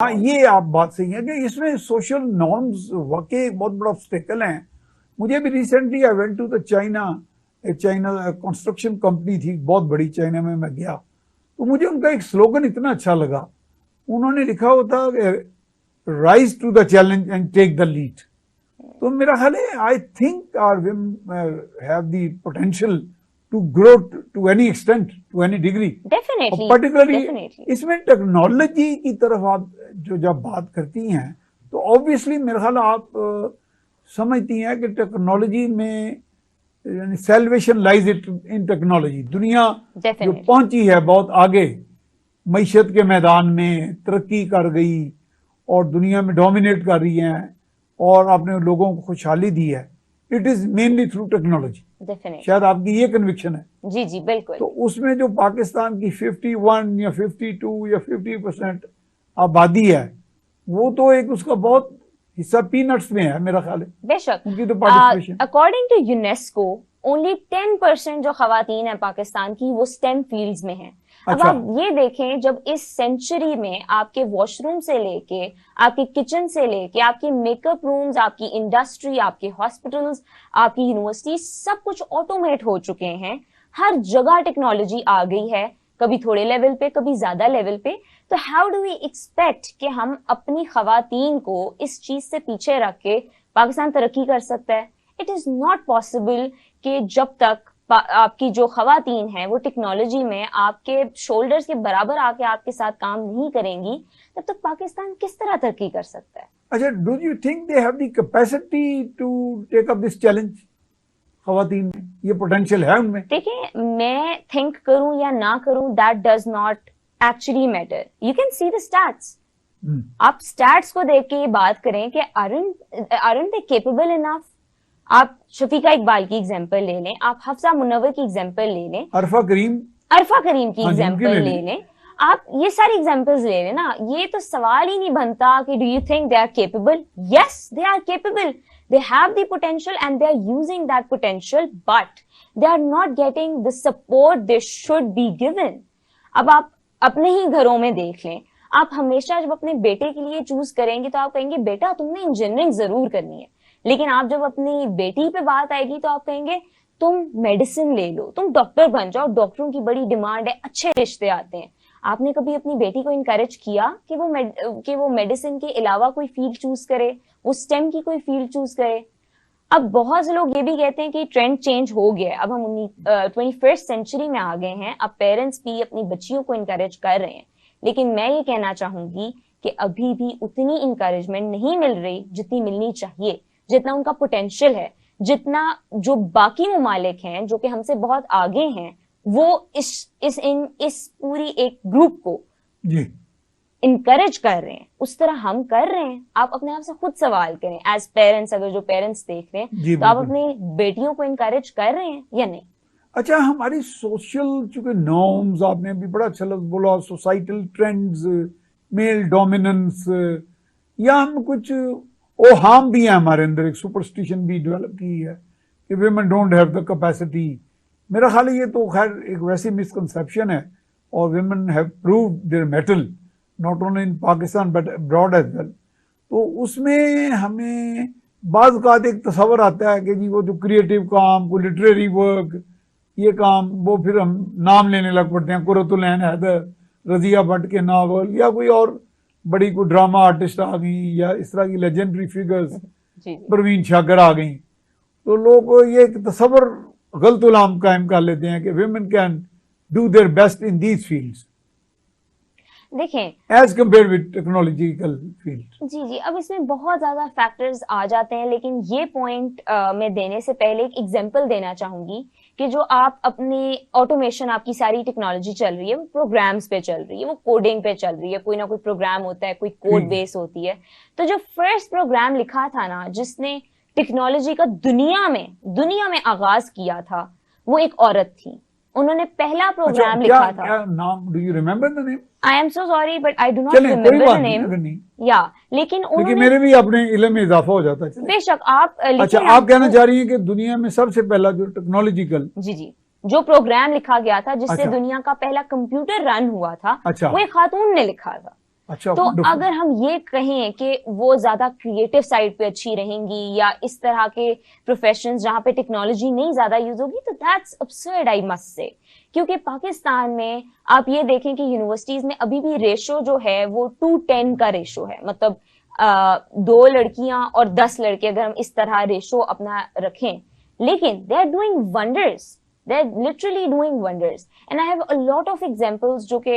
हाँ, ये आप बात सही है कि इसमें सोशल नॉर्म्स वाकई एक बहुत बड़ा ऑब्स्टेकल है। मुझे भी recently I went to the China, एक चाइना कंस्ट्रक्शन कंपनी थी बहुत बड़ी, चाइना में मैं गया तो मुझे उनका एक स्लोगन इतना अच्छा लगा। उन्होंने लिखा होता rise to the challenge and take the lead. तो मेरा ख्याल है I think our women have the potential to grow to any extent, to any degree. Particularly इसमें टेक्नोलॉजी की तरफ आप जो जब बात करती हैं तो ऑब्वियसली मेरा ख्याल आप समझती हैं कि टेक्नोलॉजी में salvation lies it in technology. दुनिया जो पहुंची है बहुत आगे, मईशत के मैदान में तरक्की कर गई और दुनिया में डोमिनेट कर रही है और आपने लोगों को खुशहाली दी है, it is mainly through technology. शायद आपकी ये कन्विक्शन है। जी जी बिल्कुल। तो उसमें जो पाकिस्तान की 51 या 52 या 50% आबादी है, वो तो एक उसका बहुत हिस्सा पीनट्स में है मेरा ख्याल है। बेशक उनकी तो participation according to UNESCO only 10% जो खवातीन है पाकिस्तान की वो स्टेम फील्ड्स में है। अब आप ये देखें, जब इस सेंचुरी में आपके वॉशरूम से लेके आपके किचन से लेके आपके मेकअप रूम्स, आपकी इंडस्ट्री, आपके हॉस्पिटल्स, आपकी यूनिवर्सिटी, सब कुछ ऑटोमेट हो चुके हैं। हर जगह टेक्नोलॉजी आ गई है, कभी थोड़े लेवल पे कभी ज्यादा लेवल पे। तो हाउ डू वी एक्सपेक्ट कि हम अपनी खवातीन को इस चीज से पीछे रख के पाकिस्तान तरक्की कर सकता है? इट इज नॉट पॉसिबल कि जब तक आपकी जो खवातीन हैं वो टेक्नोलॉजी में आपके शोल्डर्स के बराबर आके आपके साथ काम नहीं करेंगी, तब तक पाकिस्तान किस तरह तरक्की कर सकता है? अच्छा, do you think they have the capacity to take up this challenge? खवातीन में ये पोटेंशियल है उनमें? देखिए, मैं थिंक करूं या ना करूं, that does not actually matter. You can see the stats. आप स्टैट्स को देख के ये बात करें कि aren't they capable enough? आप शफीका इकबाल की एग्जांपल ले लें, आप हफ्सा मुनव्वर की एग्जांपल ले लें, अरफा करीम की एग्जांपल ले लें, आप ये सारी एग्जांपल्स ले लें ना। ये तो सवाल ही नहीं बनता कि do you think they are capable? Yes, they are capable, they have the potential and they are using that potential, but they are not getting the support they should be given. अब आप अपने ही घरों में देख लें, आप हमेशा जब अपने बेटे के लिए चूज करेंगे तो आप कहेंगे बेटा तुमने इंजीनियरिंग जरूर करनी है, लेकिन आप जब अपनी बेटी पे बात आएगी तो आप कहेंगे तुम मेडिसिन ले लो, तुम डॉक्टर बन जाओ, डॉक्टरों की बड़ी डिमांड है, अच्छे रिश्ते आते हैं। आपने कभी अपनी बेटी को इनकरेज किया कि वो मेडिसिन के अलावा कोई फील्ड चूज करे, वो स्टेम की कोई फील्ड चूज करे? अब बहुत से लोग ये भी कहते हैं कि ट्रेंड चेंज हो गया है, अब हम 21st सेंचुरी में आ गए हैं, अब पेरेंट्स भी अपनी बच्चियों को इनकरेज कर रहे हैं। लेकिन मैं ये कहना चाहूंगी कि अभी भी उतनी इनकरेजमेंट नहीं मिल रही जितनी मिलनी चाहिए, जितना उनका पोटेंशियल है, जितना जो बाकी ममालिक हैं जो कि हमसे बहुत आगे हैं वो इस पूरी एक ग्रुप को इनकरेज कर रहे हैं, उस तरह हम कर रहे हैं। आप अपने आप से खुद सवाल करें, एज पेरेंट्स, अगर जो पेरेंट्स देख रहे हैं तो आप अपनी बेटियों को इनकरेज कर रहे हैं या नहीं? अच्छा, हमारी सोशल चूंकि नॉर्म्स, आपने भी बड़ा अच्छा लफ्ज बोला, सोसाइटल ट्रेंड्स, मेल डोमिनेंस, या हम कुछ ओहाम भी है हमारे अंदर, एक सुपरस्टिशन भी डेवलप की है कि women don't have the capacity. मेरा ख्याल है ये तो खैर एक वैसी मिसकंसेप्शन है, और women have proved their mettle not only in Pakistan but abroad as well. तो उसमें हमें बाज़ औक़ात एक तस्वर आता है कि जी वो जो क्रिएटिव काम, कोई लिटरेरी वर्क, ये काम, वो फिर हम नाम लेने लग पड़ते हैं, कुर्रतुल ऐन हैदर, रजिया भट्ट के नावल, या कोई और बड़ी कोई ड्रामा आर्टिस्ट आ गई, या इस तरह की लेजेंडरी फिगर्स, परवीन शागर आ गई, तो लोग ये तस्वर गलत उलाम कायम कर लेते हैं कि women can do their best in these fields. देखें, as compared with technological field. जी, अब इसमें बहुत ज्यादा फैक्टर्स आ जाते हैं, लेकिन ये पॉइंट मैं देने से पहले एक एग्जांपल देना चाहूंगी कि जो आप अपनी ऑटोमेशन, आपकी सारी टेक्नोलॉजी चल रही है, वो प्रोग्राम्स पे चल रही है, वो कोडिंग पे चल रही है, कोई ना कोई प्रोग्राम होता है, कोई कोड बेस होती है। तो जो फर्स्ट प्रोग्राम लिखा था ना, जिसने टेक्नोलॉजी का दुनिया में आगाज किया था, वो एक औरत थी। उन्होंने पहला प्रोग्राम लिखा था। क्या नाम? Do you remember the name? I am so sorry but I do not remember the name. या लेकिन मेरे भी अपने इल्म में इजाफा हो जाता है। बेशक आप अच्छा, आप कहना चाह रही हैं कि दुनिया में सबसे पहला जो टेक्नोलॉजिकल जी जो प्रोग्राम लिखा गया था, जिससे दुनिया का पहला कंप्यूटर रन हुआ था, वो एक खातून ने लिखा था। अच्छा, तो wonderful. अगर हम ये कहें कि वो ज्यादा क्रिएटिव साइड पे अच्छी रहेंगी या इस तरह के प्रोफेशंस जहां पे टेक्नोलॉजी नहीं ज्यादा यूज होगी, तो दैट्स अब्सर्ड आई मस्ट से। क्योंकि पाकिस्तान में आप ये देखें कि यूनिवर्सिटीज में अभी भी रेशो जो है वो 2:10 का रेशो है, मतलब 2 लड़कियां और 10 लड़के, अगर हम इस तरह रेशो अपना रखें, लेकिन they are doing wonders, they're literally doing wonders and I have a lot of examples जो कि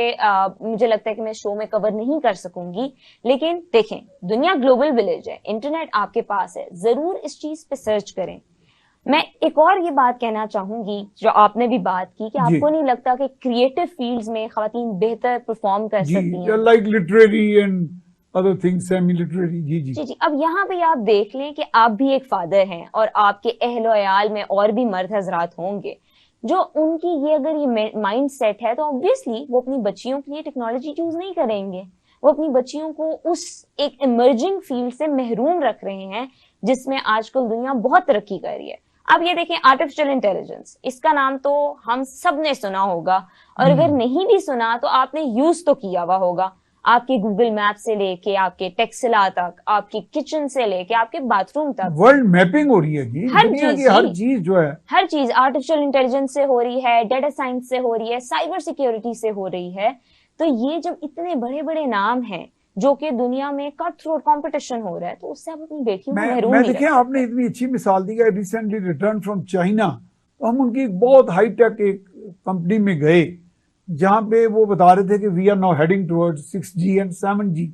मुझे लगता है कि मैं शो में कवर नहीं कर सकूंगी। लेकिन देखें, दुनिया ग्लोबल विलेज है, इंटरनेट आपके पास है, जरूर इस चीज पे सर्च करें। मैं एक और ये बात कहना चाहूंगी जो आपने भी बात की कि आपको नहीं लगता कि क्रिएटिव फील्ड्स में खवातीन बेहतर परफॉर्म कर सकती हैं? Like literary and other things, semi literary. जी जी जी जी। अब यहाँ पे आप देख लें कि आप भी एक फादर हैं और आपके अहल अयाल में और भी मर्द हजरात होंगे जो उनकी ये अगर ये माइंड सेट है, तो ऑब्वियसली वो अपनी बच्चियों के लिए टेक्नोलॉजी चूज नहीं करेंगे। वो अपनी बच्चियों को उस एक इमर्जिंग फील्ड से महरूम रख रहे हैं जिसमें आजकल दुनिया बहुत तरक्की कर रही है। अब ये देखें, आर्टिफिशियल इंटेलिजेंस, इसका नाम तो हम सब ने सुना होगा, और अगर नहीं भी सुना तो आपने यूज तो किया हुआ होगा। आपके गूगल मैप से लेके आपके टेक्सला तक, आपके किचन से लेके आपके बाथरूम तक वर्ल्ड मैपिंग हो रही है जी, हर दुनिया चीज, की हर चीज जो है, हर चीज आर्टिफिशियल इंटेलिजेंस से हो रही है, डेटा साइंस से हो रही है, साइबर सिक्योरिटी से हो रही है। तो ये जब इतने बड़े बड़े नाम हैं जो कि दुनिया में कट थ्रोट कंपटीशन हो रहा है, तो उससे आप अपनी बेटियों को महरूम नहीं देखिए रख आपने इतनी अच्छी मिसाल दी है, रिसेंटली रिटर्न फ्रॉम चाइना, तो हम उनकी एक बहुत हाईटेक एक कंपनी में गए जहां पे वो बता रहे थे कि we are now heading towards 6G and 7G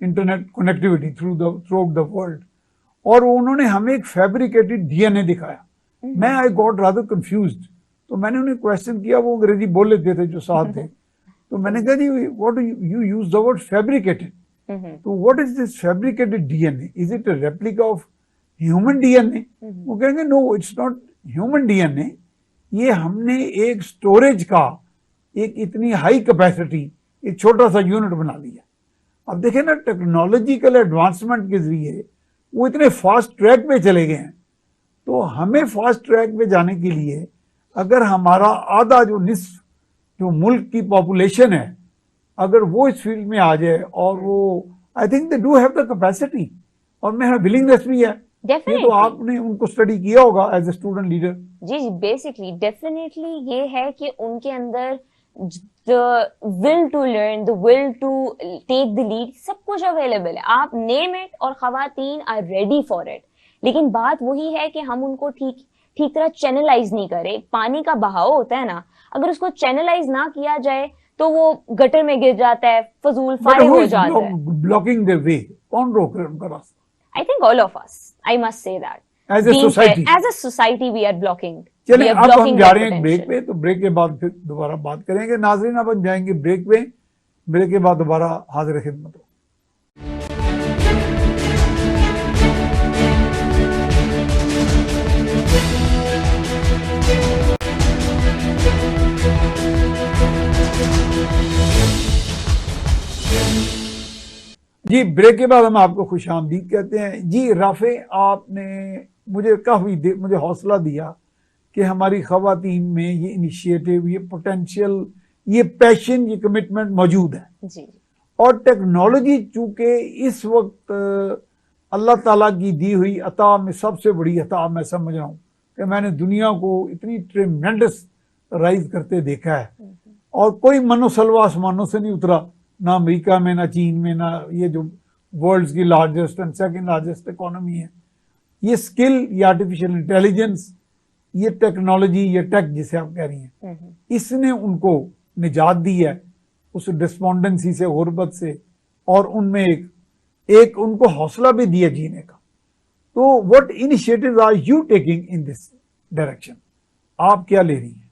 internet connectivity throughout the world, और उन्होंने हमें एक फैब्रिकेटेड डीएनए दिखाया। मैं आई गॉट रादर कंफ्यूज्ड, तो मैंने उन्हें क्वेश्चन किया, वो अंग्रेजी बोल लेते थे जो साथ थे, तो मैंने कहा जी what you use the word fabricated, तो what is this fabricated DNA, is it a replica of human DNA? वो कहेंगे no, it's not human DNA, ये हमने एक स्टोरेज का एक इतनी हाई कैपेसिटी एक छोटा सा यूनिट बना लिया। अब देखें ना, टेक्नोलॉजिकल एडवांसमेंट के जरिए वो इतने फास्ट ट्रैक पे चले गए हैं, तो हमें फास्ट ट्रैक पे जाने के लिए अगर हमारा आधा जो निस्फ जो मुल्क की पॉपुलेशन है, अगर वो इस फील्ड में आ जाए, और वो I think they do have the capacity, और मेरा विलिंगनेस भी है। ये तो आपने उनको स्टडी किया होगा एज ए स्टूडेंट लीडर। जी जी, बेसिकली डेफिनेटली ये है कि उनके अंदर the will to learn, the will to take the lead, सब कुछ अवेलेबल है, आप नेम इट, और खवातीन आर रेडी फॉर इट। लेकिन बात वही है कि हम उनको ठीक तरह चैनलाइज नहीं करें। पानी का बहाव होता है ना, अगर उसको चैनलाइज ना किया जाए तो वो गटर में गिर जाता है, फजूल फारिग हो जाता है। ब्लॉकिंग द वे, कौन रोक रहा है उनका रास्ता? I think all of us, I must say that, as a society we are blocking. चलिए अब हम जा रहे हैं ब्रेक पे, तो ब्रेक के बाद फिर दोबारा बात करेंगे। नाज़रीन, अब हम जाएंगे ब्रेक पे, ब्रेक के बाद दोबारा हाजिर खिदमत हो। जी, ब्रेक के बाद हम आपको खुशामदीद कहते हैं। जी राफे, आपने मुझे हौसला दिया कि हमारी खवातीन में ये इनिशिएटिव, ये पोटेंशियल, ये पैशन, ये कमिटमेंट मौजूद है जी। और टेक्नोलॉजी चूंकि इस वक्त अल्लाह ताला की दी हुई अता में सबसे बड़ी अता मैं समझ रहा हूँ कि मैंने दुनिया को इतनी ट्रेमेंडस राइज करते देखा है, और कोई मनोसलवा आसमानों से नहीं उतरा, ना अमेरिका में, ना चीन में, ना ये जो वर्ल्ड की largest and second largest economy है। ये स्किल, ये आर्टिफिशियल इंटेलिजेंस, ये टेक्नोलॉजी, ये टेक जिसे आप कह रही हैं, इसने उनको निजात दी है उस डिस्पोंडेंसी से, गुर्बत से, और उनमें एक उनको हौसला भी दिया जीने का। तो what initiatives are you taking in this direction? आप क्या ले रही हैं?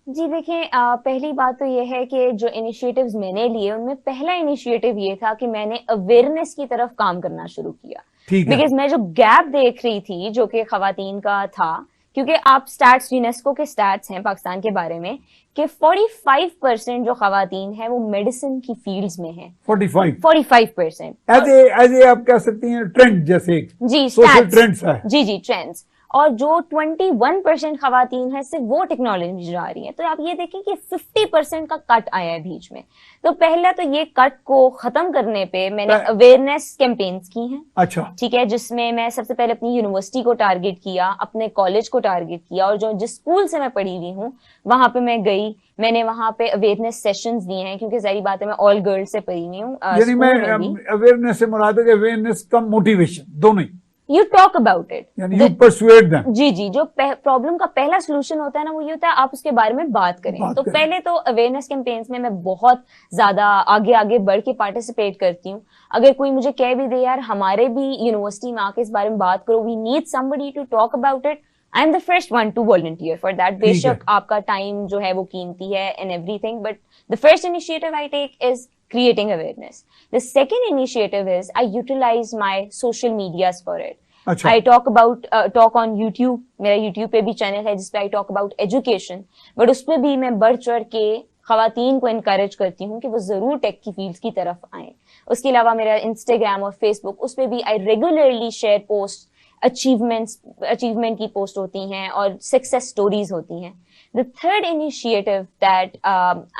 जी देखिए, पहली बात तो ये है कि जो इनिशिएटिव्स मैंने लिए उनमें पहला इनिशिएटिव ये था कि मैंने अवेयरनेस की तरफ काम करना शुरू किया। बिकॉज मैं जो गैप देख रही थी जो कि खवातीन का था, क्योंकि आप स्टैट्स, यूनेस्को के स्टैट्स हैं पाकिस्तान के बारे में कि 45% जो खवातीन है वो मेडिसिन की फील्ड्स में है। 45% एज ए आप कह सकती हैं ट्रेंड, जैसे जी सोशल ट्रेंड्स है। जी ट्रेंड्स। और जो 21% खवातीन है सिर्फ वो टेक्नोलॉजी में जा रही है। तो आप ये देखें कि 50% का कट आया है बीच में। तो पहला तो ये कट को खत्म करने पे मैंने अवेयरनेस कैंपेन्स की हैं। अच्छा, ठीक है, जिसमें मैं सबसे पहले अपनी यूनिवर्सिटी को टारगेट किया, अपने कॉलेज को टारगेट किया, और जो जिस स्कूल से मैं पढ़ी हुई हूँ वहां पे मैं गई, मैंने वहां पे अवेयरनेस सेशंस दिए हैं, क्योंकि जाहिर बात है मैं ऑल गर्ल्स से पढ़ी हुई हूँ। यानी मैं अवेयरनेस से मुराद है कि अवेयरनेस का मोटिवेशन दोनों ही, यू टॉक अबाउट इट, यानी यू परसुएड देम। जी जी, जो प्रॉब्लम का पहला सोल्यूशन होता है ना, वो ये होता है आप उसके बारे में बात करें। तो पहले तो अवेयरनेस कैंपेन्स में मैं बहुत ज्यादा आगे आगे बढ़ के पार्टिसिपेट करती हूँ। अगर कोई मुझे कह भी दे यार हमारे भी यूनिवर्सिटी में आके इस बारे में बात करो, we need somebody to talk about it, I am the first one to volunteer for that. बेशक आपका टाइम जो है वो कीमती है and everything, but the first initiative I take is creating awareness. The second initiative is I utilize my social medias for it. अच्छा। I talk on YouTube. मेरा YouTube पे भी चैनल है जिसपे I talk about education. But उसपे भी मैं बढ़ चढ़ के खवातीन को encourage करती हूँ कि वो जरूर टेक की फील्ड की तरफ आए। उसके अलावा मेरा Instagram और Facebook, उसपे भी I regularly share posts, achievement की पोस्ट होती हैं और सक्सेस स्टोरीज होती हैं। The third initiative that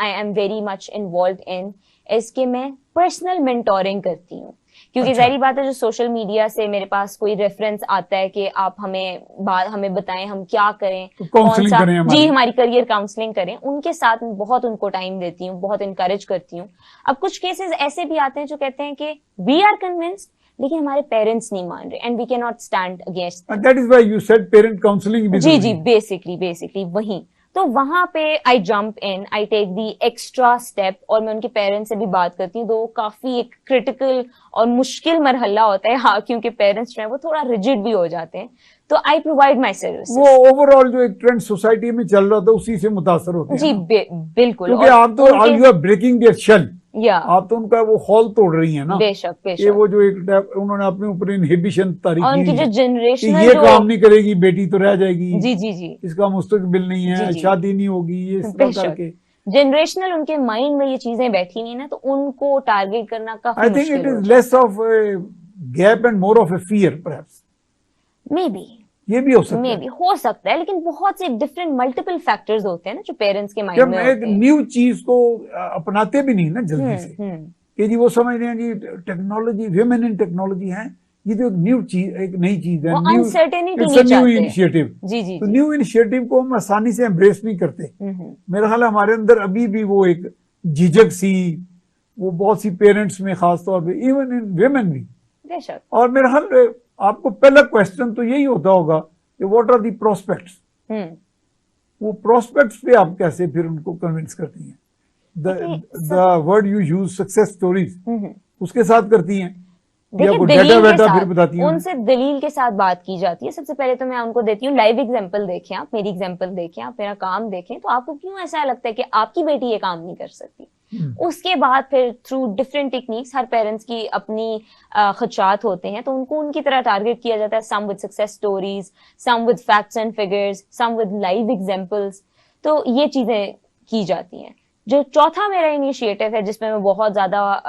I am very much involved in is कि मैं पर्सनल मेंटोरिंग करती हूँ, क्योंकि जाहिर बात है जो सोशल मीडिया से मेरे पास कोई रेफरेंस आता है कि आप हमें बताएं हम क्या करें, तो कौन सा जी हमारी करियर काउंसलिंग करें, उनके साथ मैं बहुत उनको टाइम देती हूँ, बहुत इनकरेज करती हूँ। अब कुछ केसेस ऐसे भी आते हैं जो कहते हैं कि वी आर कन्विंस्ड लेकिन हमारे पेरेंट्स नहीं मान रहे and we can not stand against, that is why you said parent counselling. जी जी, बेसिकली वही। तो वहां पे I jump in, I take the extra step और मैं उनके पेरेंट्स से भी बात करती हूँ। तो काफी एक क्रिटिकल और मुश्किल मरहला होता है, हाँ, क्योंकि पेरेंट्स जो है वो थोड़ा रिजिड भी हो जाते हैं। तो आई प्रोवाइड माई सर्विस। वो ओवरऑल जो एक ट्रेंड सोसाइटी में चल रहा था उसी से मुतासर होते हैं जी, बिल्कुल, क्योंकि आप तो you are breaking their shell, या आप तो उनका वो हॉल तोड़ रही है ना। बेशक ये वो जो एक उन्होंने अपने ऊपर इनहिबिशन तारीख और उनकी जो जनरेशनल ये काम नहीं करेगी बेटी तो रह जाएगी, जी जी जी, इसका मुस्तकबिल नहीं है, शादी नहीं होगी, ये इस तरह करके जनरेशनल उनके माइंड में ये चीजें बैठी हुई ना, तो उनको टारगेट करना काफी I think it is less of gap and more of A fear perhaps, may be, ये भी हो सकता है, मे बी हो सकता है, लेकिन बहुत से डिफरेंट मल्टीपल फैक्टर्स होते हैं ना जो पेरेंट्स के माइंड में होते हैं। एक न्यू चीज को अपनाते भी नहीं ना जल्दी से, कि जी वो समझ रहे हैं जी टेक्नोलॉजी, विमेन इन टेक्नोलॉजी है, ये तो एक न्यू चीज, एक नई चीज है, न्यू इनिशिएटिव। जी जी, तो न्यू इनिशिएटिव को हम आसानी से एम्ब्रेस नहीं करते। मेरा ख्याल है हमारे अंदर अभी भी वो एक झिझक सी, वो बहुत सी पेरेंट्स में खासतौर पे, इवन इन विमेन भी। बेशक। और मेरा ख्याल आपको पहला क्वेश्चन तो यही होता होगा कि व्हाट आर दी प्रोस्पेक्ट्स, वो प्रोस्पेक्ट्स पे आप कैसे फिर उनको कन्विंस करती हैं? The word you use success stories, उसके साथ करती हैं या कोई डेटा वेटा फिर बताती हैं? उनसे दलील के साथ बात की जाती है। सबसे पहले तो मैं उनको देती हूँ लाइव एग्जांपल, देखें आप मेरी एग्जांपल देखें, आप मेरा काम देखें, तो आपको क्यों ऐसा लगता है कि आपकी बेटी ये काम नहीं कर सकती। उसके बाद फिर थ्रू डिफरेंट टेक्निक्स, हर पेरेंट्स की अपनी खदशात होते हैं, तो उनको उनकी तरह टारगेट किया जाता है, some with success stories, some with facts and figures, some with live examples. तो ये चीजें की जाती हैं। जो चौथा मेरा इनिशिएटिव है जिसमें मैं बहुत ज्यादा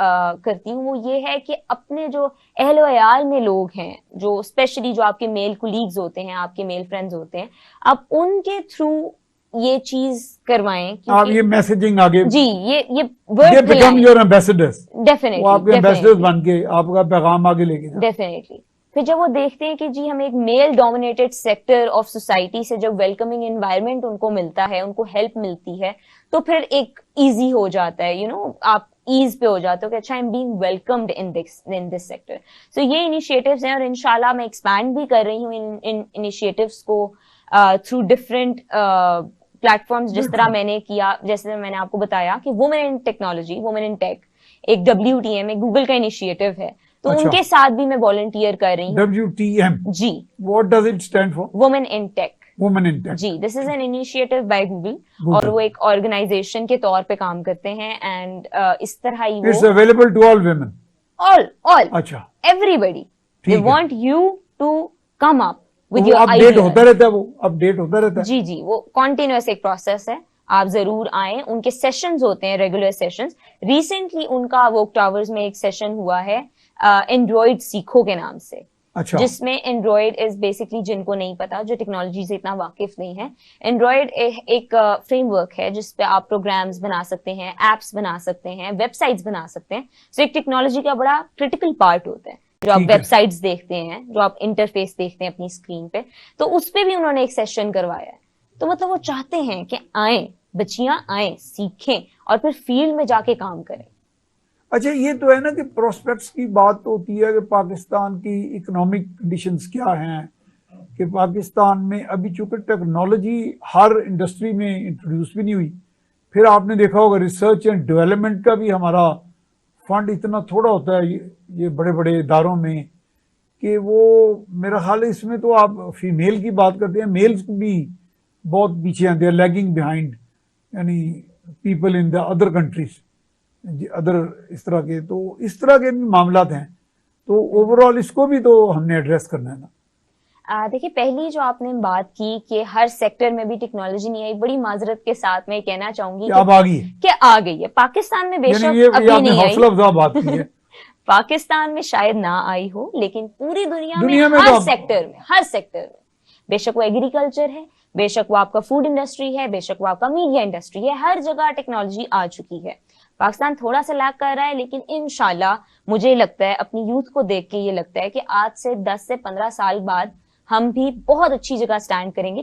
करती हूँ, वो ये है कि अपने जो अहलो अयाल में लोग हैं, जो स्पेशली जो आपके मेल कुलीग्स होते हैं, आपके मेल फ्रेंड्स होते हैं, आप उनके थ्रू ये चीज करवाएं। आप ये मैसेजिंग आगे, जी, ये word become your ambassadors, definitely, वो आपके एम्बेसडर्स बन के आपका पैगाम आगे लेके जाए। डेफिनेटली। फिर जब वो देखते हैं कि जी हम एक male dominated sector of society से जब वेलकमिंग एनवायरनमेंट उनको मिलता है, उनको हेल्प मिलती है, तो फिर एक इजी हो जाता है, आप ईज पे हो जाते हो कि अच्छा I am being welcomed in this sector. So ये इनिशिएटिव्स हैं और इंशाल्लाह मैं एक्सपैंड भी कर रही हूँ इन इनिशिएटिव्स को थ्रू डिफरेंट प्लेटफॉर्म्स, जिस तरह मैंने किया, जैसे मैंने आपको बताया कि women in technology, women in tech एक WTM, एक गूगल का इनिशिएटिव है, तो उनके साथ भी मैं वॉलंटियर कर रही हूँ। WTM, जी, what does it stand for? Women in tech. Women in tech, जी, this is an initiative by Google, और वो एक ऑर्गेनाइजेशन के तौर पे काम करते हैं, एंड इस तरह ही it's available to all women, all, अच्छा, everybody, they want you to come up with your idea. Update होता रहता है, वो अपडेट होता रहता है। जी जी, वो कॉन्टिन्यूअस एक प्रोसेस है, आप जरूर आए। उनके सेशंस होते हैं, रेगुलर सेशंस। रिसेंटली उनका वोक टावर्स में एक सेशन हुआ है एंड्रॉइड सीखो के नाम से, अच्छा। जिसमें एंड्रॉयड इज बेसिकली, जिनको नहीं पता, जो टेक्नोलॉजी से इतना वाकिफ नहीं है, एंड्रॉयड एक फ्रेमवर्क है जिसपे आप प्रोग्राम्स बना सकते हैं, एप्स बना सकते हैं, वेबसाइट्स बना सकते हैं। सो एक टेक्नोलॉजी का बड़ा क्रिटिकल पार्ट होता है जो आप ठीक है। वेबसाइट्स देखते हैं, जो आप इंटरफेस देखते हैं अपनी स्क्रीन पे। तो उस पे भी उन्होंने एक सेशन करवाया है। तो मतलब वो चाहते हैं कि आए बच्चियां, आए सीखें और फिर फील्ड में जाके काम करें। अच्छा, ये तो है ना कि प्रोस्पेक्ट्स की बात तो होती है कि पाकिस्तान की इकोनॉमिक कंडीशंस क्या हैं, कि पाकिस्तान में अभी चूंकि टेक्नोलॉजी हर इंडस्ट्री में इंट्रोड्यूस भी नहीं हुई। फिर आपने देखा होगा रिसर्च एंड डेवलपमेंट का भी हमारा फंड इतना थोड़ा होता है ये बड़े बड़े इदारों में, कि वो मेरा ख्याल है इसमें तो आप फीमेल की बात करते हैं, मेल्स भी बहुत पीछे हैं, दे आर लैगिंग बिहाइंड यानी people in the other countries, other इस तरह के। तो इस तरह के भी मामलात हैं। तो ओवरऑल इसको भी तो हमने एड्रेस करना है ना। देखिए, पहली जो आपने बात की कि हर सेक्टर में भी टेक्नोलॉजी नहीं आई, बड़ी माजरत के साथ मैं कहना चाहूंगी कि अब आ गई है, कि आ गई है। पाकिस्तान में बेशक यानी ये अभी आपने नहीं आई, हौसला अफजा बात की है। पाकिस्तान में शायद ना आई हो, लेकिन पूरी दुनिया में तो हर सेक्टर में, बेशक वो एग्रीकल्चर है, बेशक वो आपका फूड इंडस्ट्री है, बेशक वो आपका मीडिया इंडस्ट्री है, हर जगह टेक्नोलॉजी आ चुकी है। पाकिस्तान थोड़ा सा लैग कर रहा है, लेकिन इंशाल्लाह मुझे लगता है, अपनी यूथ को देख के ये लगता है कि आज से 10 से 15 साल बाद हम भी बहुत अच्छी जगह स्टैंड करेंगे